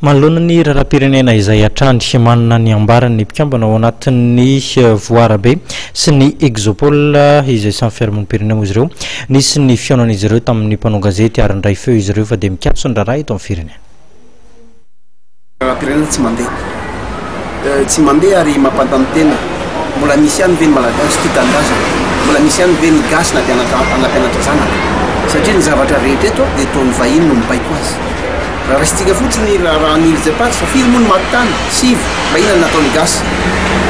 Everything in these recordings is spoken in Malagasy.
Manoloana ny raharaham-pirenena izay atrandry manana ny ambarany mpikambana ao anatin'ny voarabe sy ny exopole izay samy fiarahamonim-pirenena izy ireo nisy ny fihaonan'izy ireo tamin'ny mpanao gazety ary ndray feo izy ireo fa dia mikatso ny raharaha eto amin'ny firenena. Raharaham-pirenena tsy mandeha ary mampandany tena mbola misy ihany ve ny malagasy tia tanindrazana, mbola misy ihany ve ny gasy na dia anampianatra zanaka satria ny zavatra rehetra eto dia taon'ny vahiny no mibaiko azy. Raha raisitsika fotsiny raha ny ilizapasy fa firy moa ny maty-tany sivy mba inona nataony gasy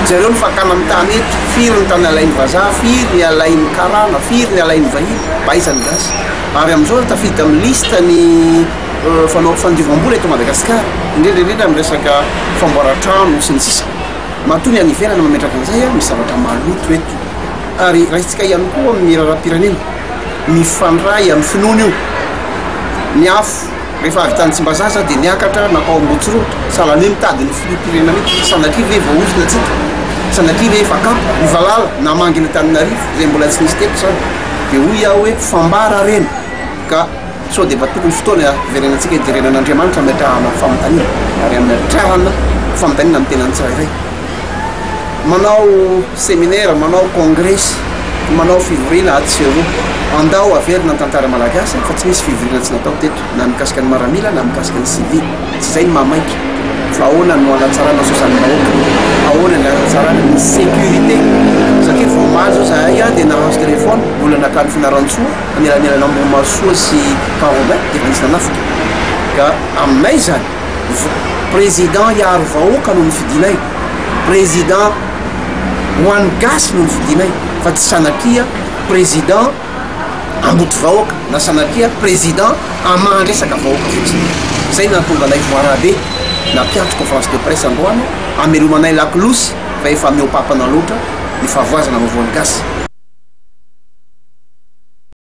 zareo ny fakana amin'ny tany eto firy ny tany alain'ny vazaha, firy ny alain'ny karana, firy ny alain'ny vahiny mba izany gasy ary amin'izao tafiditra amin'ny lista ny fandiovambola eto Madagasikara indrindrindrindra amin'ny resaka famboaran-trano sy ny sisa matony any ivelany mametraka an'izay misy zavatra maloto eto ary raisitsika ihany koa amin'ny raharaham-pirenena mifandray amin'ny finoana io ny afo rehefa avy tany Tsimbazaza dia niakatra nakao Ambotsirota sahala hoe mitady ny filoham-pirenena mihitsy sanatria ve vaorina tsika sanatria ve efa kapa ny Valala na Mangina Antananarivo izay mbola tsy nisy teto zany dia hoy aho hoe fambara reny ka sao dia mba tokony fotoana iverenantsika hidirenan'Andriamanitra ametrahana famontanina ary ametrahana famontanina amin'ny tenany tsirairay manao séminaire, manao congrès, manao fivoriana atsy andao averina ny tantara malagasy fa tsy misy fivoriana tsy natao teto na mikasika ny maramila na mikasika ny civil tsy izay ny mamaiky fa ahoana no hanatsarana sosan'ny bahoaka ahoana ny hanatsarana ny sécurité satria vao mahazo zahay dia nahazo telefôny mbola nakany finaran-tsoa anelanelana Momasoa sy Parobin dia fa nisy nanafika ka aminay zany président hiaro vahoaka no nifidinay président ho an'ny gasy no nifidinay fa tsy sanatria président amboty vahoaka na sanatria président amandresaka vahoaka fotsiny izay natonga anay voarabe nampiantso conférence de presse androany amelomanay lakolosy fa efa miopapana loatra ny fahavoazana vaovao ny gasy